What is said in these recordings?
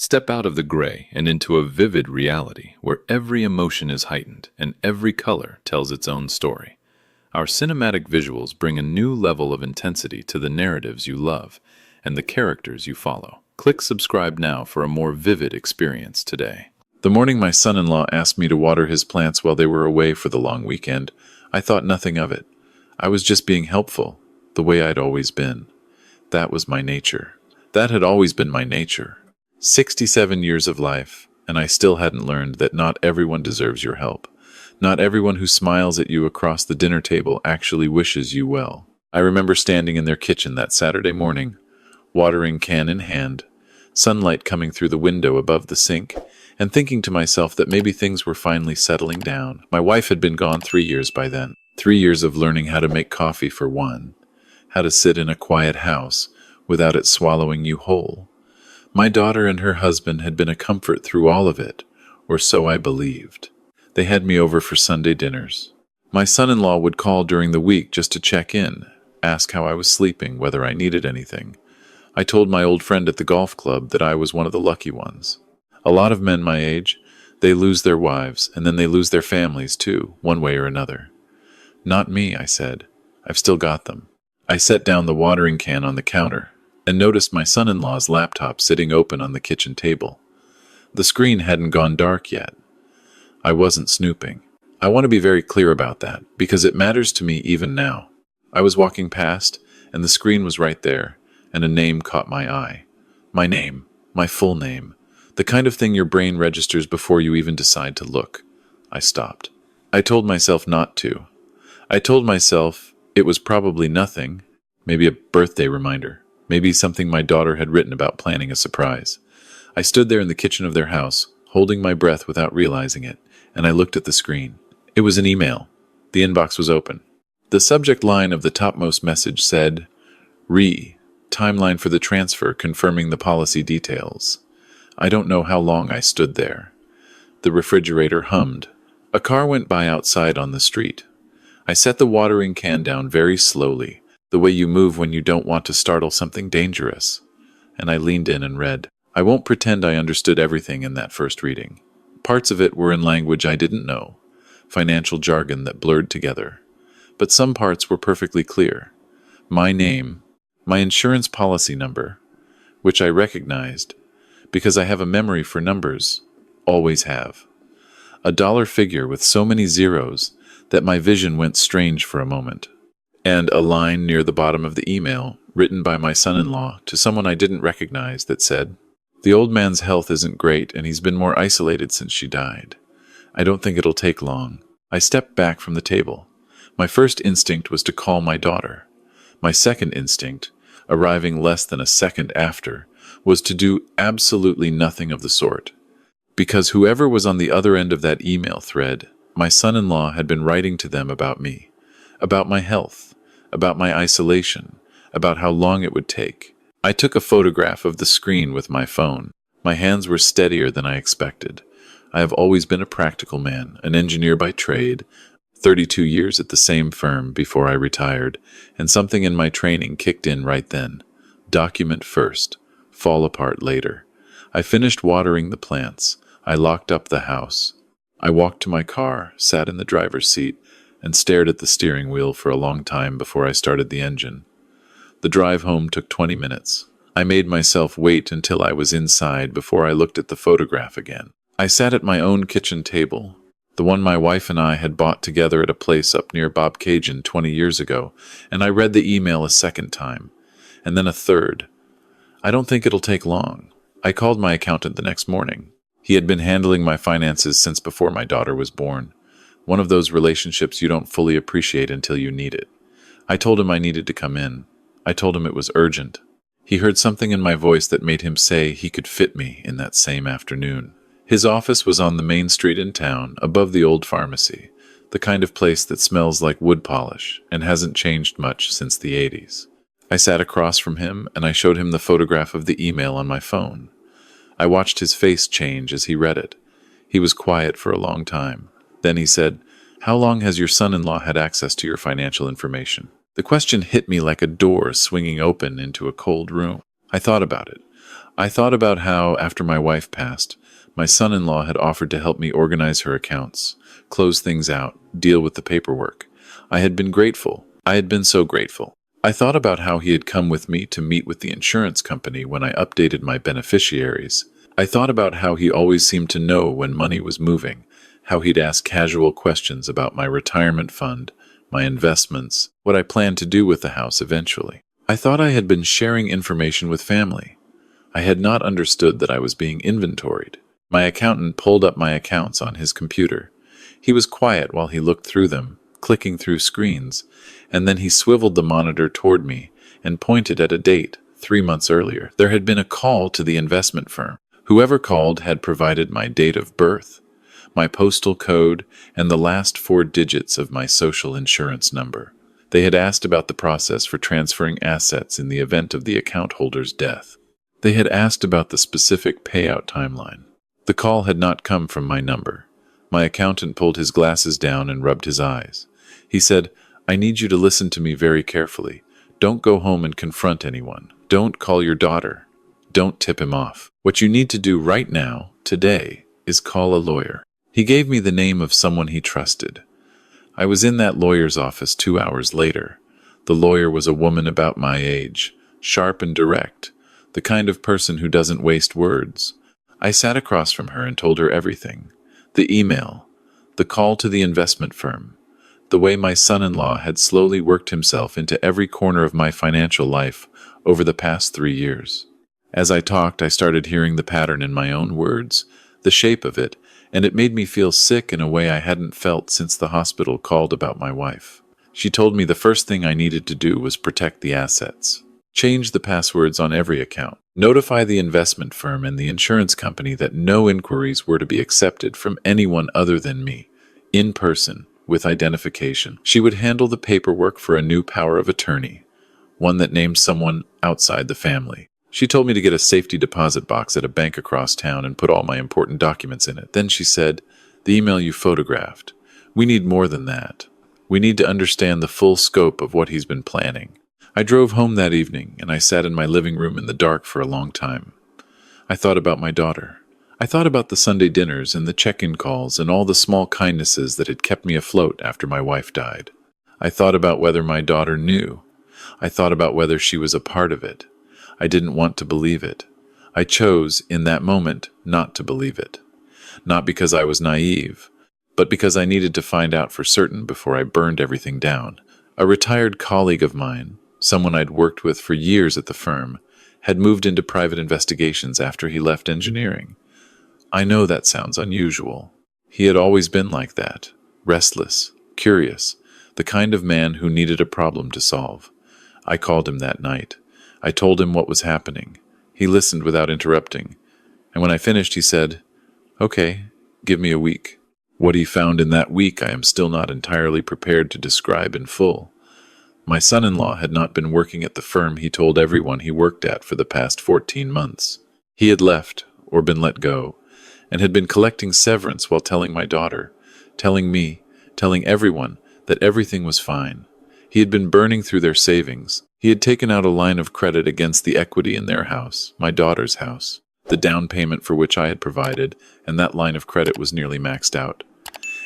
Step out of the gray and into a vivid reality where every emotion is heightened and every color tells its own story. Our cinematic visuals bring a new level of intensity to the narratives you love and the characters you follow. Click subscribe now for a more vivid experience today. The morning my son-in-law asked me to water his plants while they were away for the long weekend, I thought nothing of it. I was just being helpful, the way I'd always been. That was my nature. That had always been my nature. 67 years of life, and I still hadn't learned that not everyone deserves your help. Not everyone who smiles at you across the dinner table actually wishes you well. I remember standing in their kitchen that Saturday morning, watering can in hand, sunlight coming through the window above the sink, and thinking to myself that maybe things were finally settling down. My wife had been gone 3 years by then. 3 years of learning how to make coffee for one, how to sit in a quiet house without it swallowing you whole. My daughter and her husband had been a comfort through all of it, or so I believed. They had me over for Sunday dinners. My son-in-law would call during the week just to check in, ask how I was sleeping, whether I needed anything. I told my old friend at the golf club that I was one of the lucky ones. A lot of men my age, they lose their wives, and then they lose their families too, one way or another. Not me, I said. I've still got them. I set down the watering can on the counter and noticed my son-in-law's laptop sitting open on the kitchen table. The screen hadn't gone dark yet. I wasn't snooping. I want to be very clear about that, because it matters to me even now. I was walking past, and the screen was right there, and a name caught my eye. My name, my full name, the kind of thing your brain registers before you even decide to look. I stopped. I told myself not to. I told myself it was probably nothing, maybe a birthday reminder. Maybe something my daughter had written about planning a surprise. I stood there in the kitchen of their house, holding my breath without realizing it, and I looked at the screen. It was an email. The inbox was open. The subject line of the topmost message said, timeline for the transfer confirming the policy details. I don't know how long I stood there. The refrigerator hummed. A car went by outside on the street. I set the watering can down very slowly, the way you move when you don't want to startle something dangerous. And I leaned in and read. I won't pretend I understood everything in that first reading. Parts of it were in language I didn't know, financial jargon that blurred together. But some parts were perfectly clear. My name, my insurance policy number, which I recognized, because I have a memory for numbers, always have. A dollar figure with so many zeros that my vision went strange for a moment. And a line near the bottom of the email, written by my son-in-law to someone I didn't recognize, that said, "The old man's health isn't great and he's been more isolated since she died. I don't think it'll take long." I stepped back from the table. My first instinct was to call my daughter. My second instinct, arriving less than a second after, was to do absolutely nothing of the sort. Because whoever was on the other end of that email thread, my son-in-law had been writing to them about me, about my health, about my isolation, about how long it would take. I took a photograph of the screen with my phone. My hands were steadier than I expected. I have always been a practical man, an engineer by trade, 32 years at the same firm before I retired, and something in my training kicked in right then. Document first, fall apart later. I finished watering the plants. I locked up the house. I walked to my car, sat in the driver's seat, and stared at the steering wheel for a long time before I started the engine. The drive home took 20 minutes. I made myself wait until I was inside before I looked at the photograph again. I sat at my own kitchen table, the one my wife and I had bought together at a place up near Bobcaygeon 20 years ago, and I read the email a second time, and then a third. I don't think it'll take long. I called my accountant the next morning. He had been handling my finances since before my daughter was born. One of those relationships you don't fully appreciate until you need it. I told him I needed to come in. I told him it was urgent. He heard something in my voice that made him say he could fit me in that same afternoon. His office was on the main street in town, above the old pharmacy, the kind of place that smells like wood polish and hasn't changed much since the 80s. I sat across from him and I showed him the photograph of the email on my phone. I watched his face change as he read it. He was quiet for a long time. Then he said, "How long has your son-in-law had access to your financial information?" The question hit me like a door swinging open into a cold room. I thought about it. I thought about how, after my wife passed, my son-in-law had offered to help me organize her accounts, close things out, deal with the paperwork. I had been grateful. I had been so grateful. I thought about how he had come with me to meet with the insurance company when I updated my beneficiaries. I thought about how he always seemed to know when money was moving, how he'd ask casual questions about my retirement fund, my investments, what I planned to do with the house eventually. I thought I had been sharing information with family. I had not understood that I was being inventoried. My accountant pulled up my accounts on his computer. He was quiet while he looked through them, clicking through screens, and then he swiveled the monitor toward me and pointed at a date 3 months earlier. There had been a call to the investment firm. Whoever called had provided my date of birth, my postal code, and the last 4 digits of my social insurance number. They had asked about the process for transferring assets in the event of the account holder's death. They had asked about the specific payout timeline. The call had not come from my number. My accountant pulled his glasses down and rubbed his eyes. He said, "I need you to listen to me very carefully. Don't go home and confront anyone. Don't call your daughter. Don't tip him off. What you need to do right now, today, is call a lawyer." He gave me the name of someone he trusted. I was in that lawyer's office 2 hours later. The lawyer was a woman about my age, sharp and direct, the kind of person who doesn't waste words. I sat across from her and told her everything. The email, the call to the investment firm, the way my son-in-law had slowly worked himself into every corner of my financial life over the past 3 years. As I talked, I started hearing the pattern in my own words, the shape of it, and it made me feel sick in a way I hadn't felt since the hospital called about my wife. She told me the first thing I needed to do was protect the assets. Change the passwords on every account. Notify the investment firm and the insurance company that no inquiries were to be accepted from anyone other than me, in person, with identification. She would handle the paperwork for a new power of attorney, one that named someone outside the family. She told me to get a safety deposit box at a bank across town and put all my important documents in it. Then she said, "The email you photographed. We need more than that. We need to understand the full scope of what he's been planning." I drove home that evening, and I sat in my living room in the dark for a long time. I thought about my daughter. I thought about the Sunday dinners and the check-in calls and all the small kindnesses that had kept me afloat after my wife died. I thought about whether my daughter knew. I thought about whether she was a part of it. I didn't want to believe it. I chose, in that moment, not to believe it. Not because I was naive, but because I needed to find out for certain before I burned everything down. A retired colleague of mine, someone I'd worked with for years at the firm, had moved into private investigations after he left engineering. I know that sounds unusual. He had always been like that, restless, curious, the kind of man who needed a problem to solve. I called him that night. I told him what was happening. He listened without interrupting, and when I finished he said, "Okay, give me a week." What he found in that week I am still not entirely prepared to describe in full. My son-in-law had not been working at the firm he told everyone he worked at for the past 14 months. He had left, or been let go, and had been collecting severance while telling my daughter, telling me, telling everyone that everything was fine. He had been burning through their savings. He had taken out a line of credit against the equity in their house, my daughter's house, the down payment for which I had provided, and that line of credit was nearly maxed out.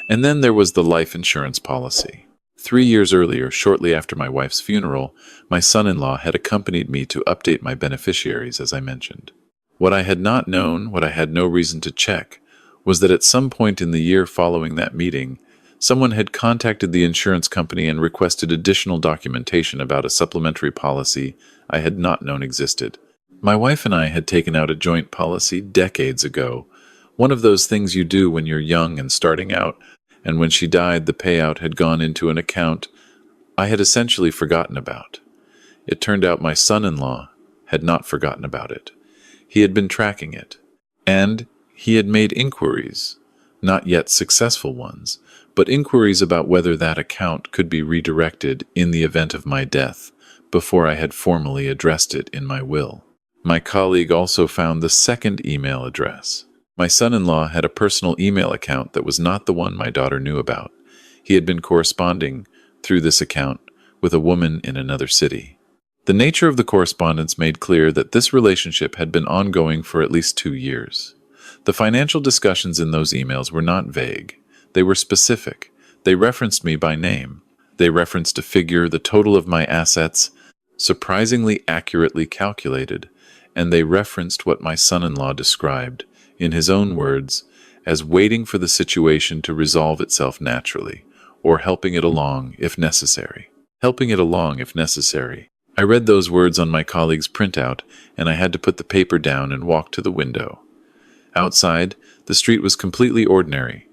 And then there was the life insurance policy. 3 years earlier, shortly after my wife's funeral, my son-in-law had accompanied me to update my beneficiaries, as I mentioned. What I had not known, what I had no reason to check, was that at some point in the year following that meeting, someone had contacted the insurance company and requested additional documentation about a supplementary policy I had not known existed. My wife and I had taken out a joint policy decades ago, one of those things you do when you're young and starting out, and when she died, the payout had gone into an account I had essentially forgotten about. It turned out my son-in-law had not forgotten about it. He had been tracking it, and he had made inquiries, not yet successful ones, but inquiries about whether that account could be redirected in the event of my death before I had formally addressed it in my will. My colleague also found the second email address. My son-in-law had a personal email account that was not the one my daughter knew about. He had been corresponding through this account with a woman in another city. The nature of the correspondence made clear that this relationship had been ongoing for at least 2 years. The financial discussions in those emails were not vague. They were specific. They referenced me by name. They referenced a figure, the total of my assets, surprisingly accurately calculated, and they referenced what my son-in-law described, in his own words, as waiting for the situation to resolve itself naturally, or helping it along if necessary. Helping it along if necessary. I read those words on my colleague's printout, and I had to put the paper down and walk to the window. Outside, the street was completely ordinary.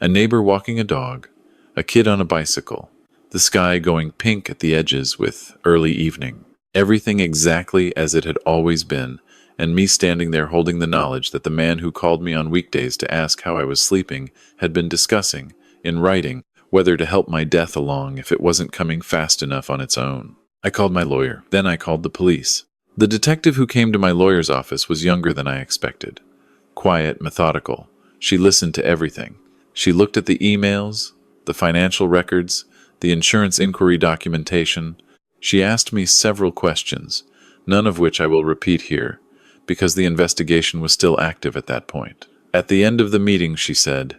A neighbor walking a dog, a kid on a bicycle, the sky going pink at the edges with early evening. Everything exactly as it had always been, and me standing there holding the knowledge that the man who called me on weekdays to ask how I was sleeping had been discussing, in writing, whether to help my death along if it wasn't coming fast enough on its own. I called my lawyer. Then I called the police. The detective who came to my lawyer's office was younger than I expected. Quiet, methodical. She listened to everything. She looked at the emails, the financial records, the insurance inquiry documentation. She asked me several questions, none of which I will repeat here, because the investigation was still active at that point. At the end of the meeting, she said,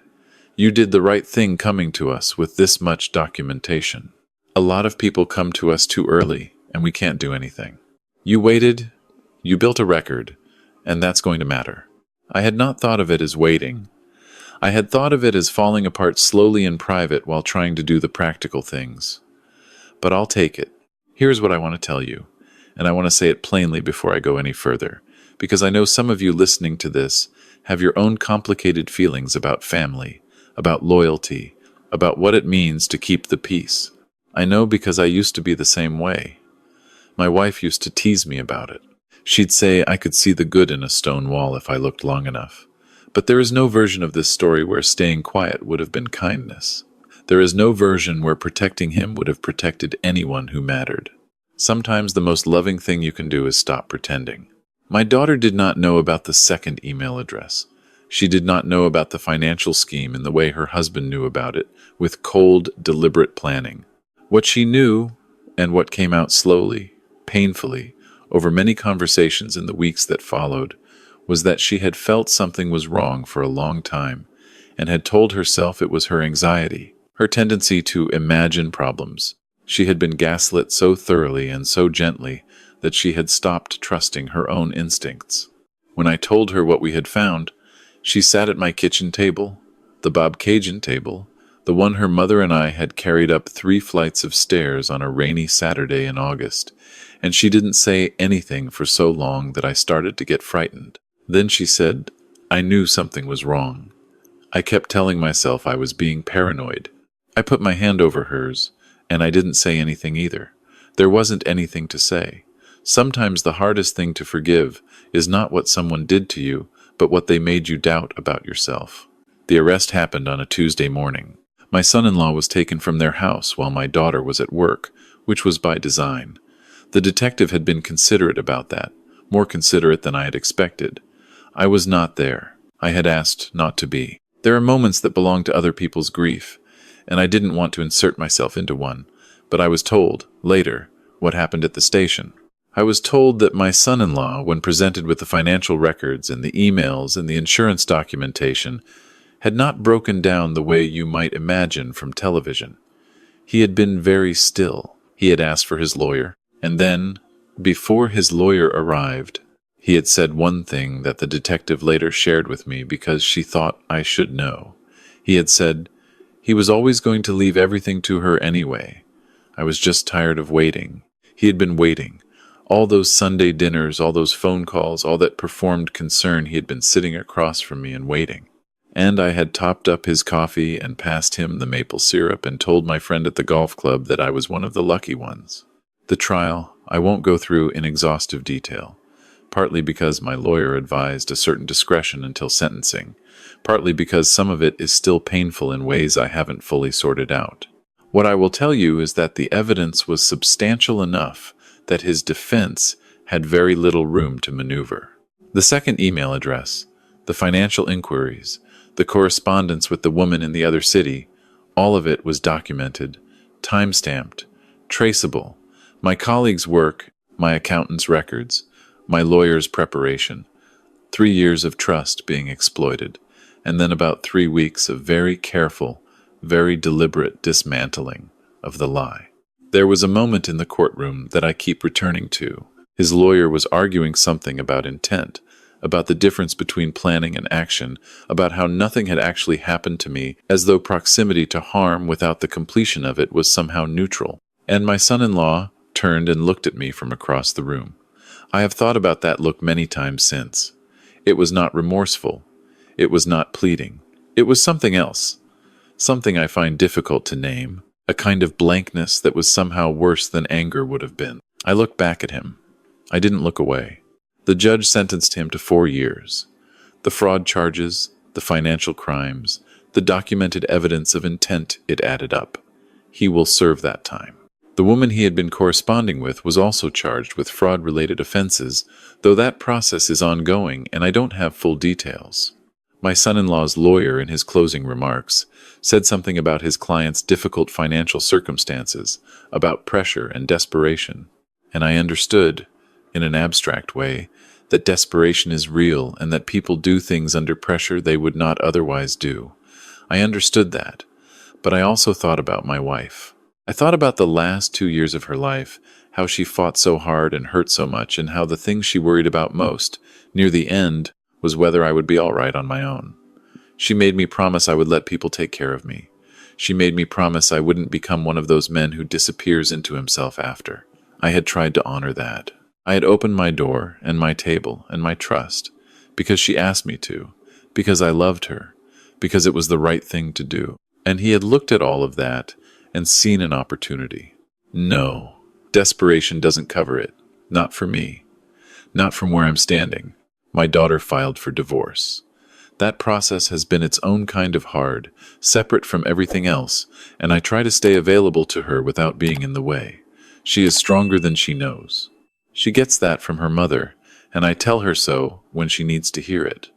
"You did the right thing coming to us with this much documentation. A lot of people come to us too early, and we can't do anything. You waited, you built a record, and that's going to matter." I had not thought of it as waiting. I had thought of it as falling apart slowly in private while trying to do the practical things. But I'll take it. Here's what I want to tell you, and I want to say it plainly before I go any further, because I know some of you listening to this have your own complicated feelings about family, about loyalty, about what it means to keep the peace. I know because I used to be the same way. My wife used to tease me about it. She'd say I could see the good in a stone wall if I looked long enough. But there is no version of this story where staying quiet would have been kindness. There is no version where protecting him would have protected anyone who mattered. Sometimes the most loving thing you can do is stop pretending. My daughter did not know about the second email address. She did not know about the financial scheme in the way her husband knew about it, with cold, deliberate planning. What she knew, and what came out slowly, painfully, over many conversations in the weeks that followed, was that she had felt something was wrong for a long time, and had told herself it was her anxiety, her tendency to imagine problems. She had been gaslit so thoroughly and so gently that she had stopped trusting her own instincts. When I told her what we had found, she sat at my kitchen table, the Bobcaygeon table, the one her mother and I had carried up 3 flights of stairs on a rainy Saturday in August, and she didn't say anything for so long that I started to get frightened. Then she said, "I knew something was wrong." I kept telling myself I was being paranoid. I put my hand over hers, and I didn't say anything either. There wasn't anything to say. Sometimes the hardest thing to forgive is not what someone did to you, but what they made you doubt about yourself. The arrest happened on a Tuesday morning. My son-in-law was taken from their house while my daughter was at work, which was by design. The detective had been considerate about that, more considerate than I had expected. I was not there. I had asked not to be. There are moments that belong to other people's grief, and I didn't want to insert myself into one, but I was told, later, what happened at the station. I was told that my son-in-law, when presented with the financial records and the emails and the insurance documentation, had not broken down the way you might imagine from television. He had been very still. He had asked for his lawyer, and then, before his lawyer arrived, he had said one thing that the detective later shared with me because she thought I should know. He had said, he was always going to leave everything to her anyway. I was just tired of waiting. He had been waiting. All those Sunday dinners, all those phone calls, all that performed concern, he had been sitting across from me and waiting. And I had topped up his coffee and passed him the maple syrup and told my friend at the golf club that I was one of the lucky ones. The trial, I won't go through in exhaustive detail, partly because my lawyer advised a certain discretion until sentencing, partly because some of it is still painful in ways I haven't fully sorted out. What I will tell you is that the evidence was substantial enough that his defense had very little room to maneuver. The second email address, the financial inquiries, the correspondence with the woman in the other city, all of it was documented, time-stamped, traceable. My colleague's work, my accountant's records, my lawyer's preparation, 3 years of trust being exploited, and then about 3 weeks of very careful, very deliberate dismantling of the lie. There was a moment in the courtroom that I keep returning to. His lawyer was arguing something about intent, about the difference between planning and action, about how nothing had actually happened to me, as though proximity to harm without the completion of it was somehow neutral. And my son-in-law turned and looked at me from across the room. I have thought about that look many times since. It was not remorseful. It was not pleading. It was something else. Something I find difficult to name. A kind of blankness that was somehow worse than anger would have been. I looked back at him. I didn't look away. The judge sentenced him to 4 years. The fraud charges, the financial crimes, the documented evidence of intent, it added up. He will serve that time. The woman he had been corresponding with was also charged with fraud-related offenses, though that process is ongoing and I don't have full details. My son-in-law's lawyer, in his closing remarks, said something about his client's difficult financial circumstances, about pressure and desperation, and I understood, in an abstract way, that desperation is real and that people do things under pressure they would not otherwise do. I understood that, but I also thought about my wife. I thought about the last 2 years of her life, how she fought so hard and hurt so much, and how the thing she worried about most, near the end, was whether I would be all right on my own. She made me promise I would let people take care of me. She made me promise I wouldn't become one of those men who disappears into himself after. I had tried to honor that. I had opened my door and my table and my trust, because she asked me to, because I loved her, because it was the right thing to do. And he had looked at all of that and seen an opportunity. No, desperation doesn't cover it. Not for me. Not from where I'm standing. My daughter filed for divorce. That process has been its own kind of hard, separate from everything else, and I try to stay available to her without being in the way. She is stronger than she knows. She gets that from her mother, and I tell her so when she needs to hear it.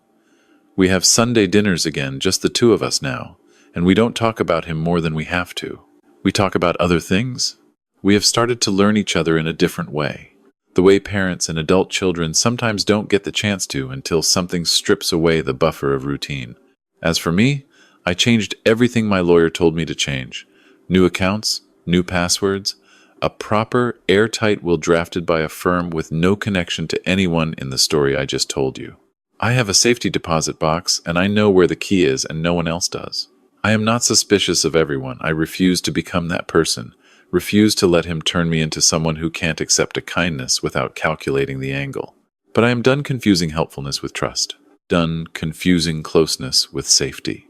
We have Sunday dinners again, just the two of us now, and we don't talk about him more than we have to. We talk about other things. We have started to learn each other in a different way. The way parents and adult children sometimes don't get the chance to until something strips away the buffer of routine. As for me, I changed everything my lawyer told me to change. New accounts, new passwords, a proper, airtight will drafted by a firm with no connection to anyone in the story I just told you. I have a safety deposit box, and I know where the key is, and no one else does. I am not suspicious of everyone. I refuse to become that person. Refuse to let him turn me into someone who can't accept a kindness without calculating the angle. But I am done confusing helpfulness with trust. Done confusing closeness with safety.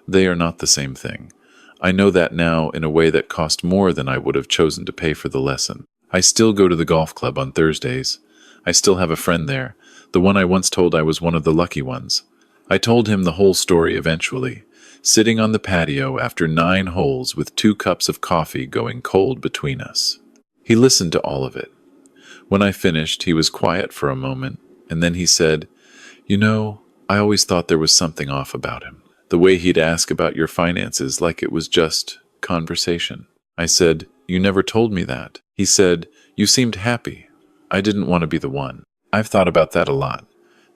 They are not the same thing. I know that now in a way that cost more than I would have chosen to pay for the lesson. I still go to the golf club on Thursdays. I still have a friend there, the one I once told I was one of the lucky ones. I told him the whole story eventually, sitting on the patio after 9 holes with 2 cups of coffee going cold between us. He listened to all of it. When I finished, he was quiet for a moment, and then he said, "You know, I always thought there was something off about him. The way he'd ask about your finances like it was just conversation." I said, "You never told me that." He said, "You seemed happy. I didn't want to be the one." I've thought about that a lot.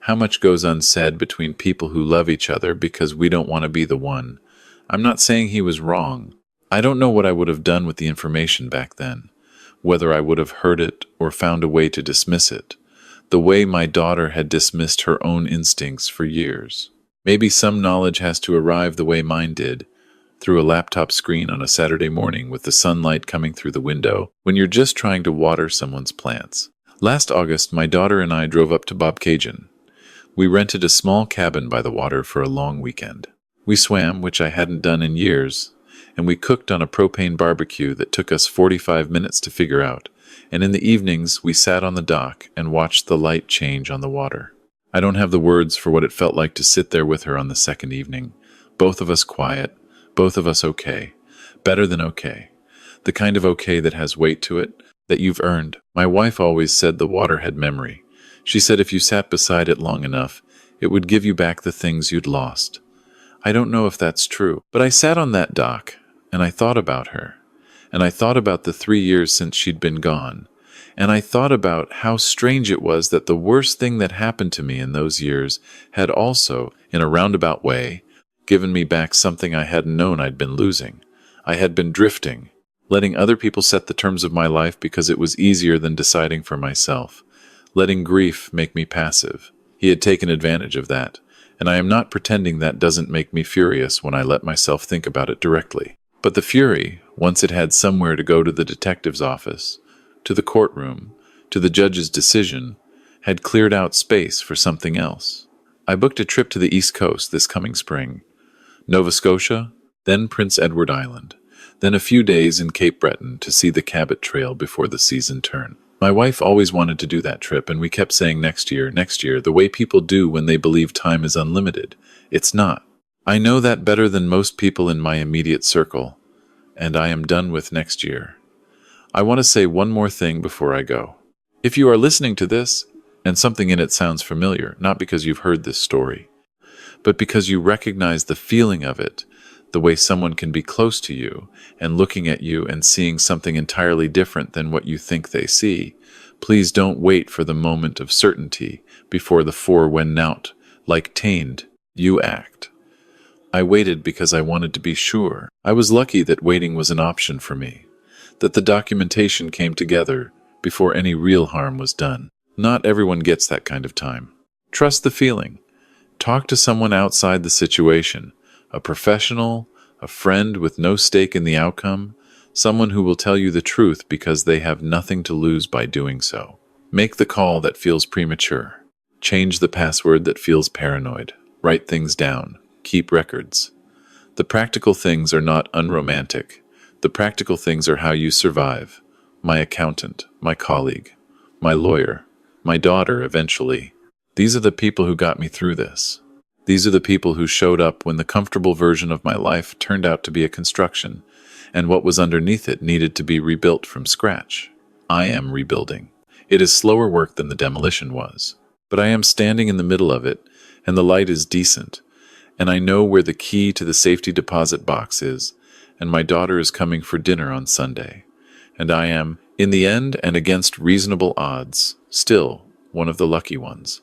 How much goes unsaid between people who love each other because we don't want to be the one. I'm not saying he was wrong. I don't know what I would have done with the information back then, whether I would have heard it or found a way to dismiss it, the way my daughter had dismissed her own instincts for years. Maybe some knowledge has to arrive the way mine did, through a laptop screen on a Saturday morning with the sunlight coming through the window, when you're just trying to water someone's plants. Last August, my daughter and I drove up to Bobcaygeon. We rented a small cabin by the water for a long weekend. We swam, which I hadn't done in years, and we cooked on a propane barbecue that took us 45 minutes to figure out, and in the evenings we sat on the dock and watched the light change on the water. I don't have the words for what it felt like to sit there with her on the second evening. Both of us quiet, both of us okay. Better than okay. The kind of okay that has weight to it, that you've earned. My wife always said the water had memory. She said if you sat beside it long enough, it would give you back the things you'd lost. I don't know if that's true, but I sat on that dock, and I thought about her, and I thought about the 3 years since she'd been gone, And I thought about how strange it was that the worst thing that happened to me in those years had also, in a roundabout way, given me back something I hadn't known I'd been losing. I had been drifting, letting other people set the terms of my life because it was easier than deciding for myself, letting grief make me passive. He had taken advantage of that, and I am not pretending that doesn't make me furious when I let myself think about it directly. But the fury, once it had somewhere to go to the detective's office, to the courtroom, to the judge's decision, had cleared out space for something else. I booked a trip to the East Coast this coming spring. Nova Scotia, then Prince Edward Island, then a few days in Cape Breton to see the Cabot Trail before the season turn. My wife always wanted to do that trip, and we kept saying next year, the way people do when they believe time is unlimited. It's not. I know that better than most people in my immediate circle, and I am done with next year. I want to say one more thing before I go. If you are listening to this, and something in it sounds familiar, not because you've heard this story, but because you recognize the feeling of it, the way someone can be close to you and looking at you and seeing something entirely different than what you think they see, please don't wait for the moment of certainty before the four when out, like tained, you act. I waited because I wanted to be sure. I was lucky that waiting was an option for me, that the documentation came together before any real harm was done. Not everyone gets that kind of time. Trust the feeling. Talk to someone outside the situation, a professional, a friend with no stake in the outcome, someone who will tell you the truth because they have nothing to lose by doing so. Make the call that feels premature. Change the password that feels paranoid. Write things down. Keep records. The practical things are not unromantic. The practical things are how you survive. My accountant, my colleague, my lawyer, my daughter eventually. These are the people who got me through this. These are the people who showed up when the comfortable version of my life turned out to be a construction, and what was underneath it needed to be rebuilt from scratch. I am rebuilding. It is slower work than the demolition was, but I am standing in the middle of it, and the light is decent, and I know where the key to the safety deposit box is, and my daughter is coming for dinner on Sunday, and I am, in the end and against reasonable odds, still one of the lucky ones.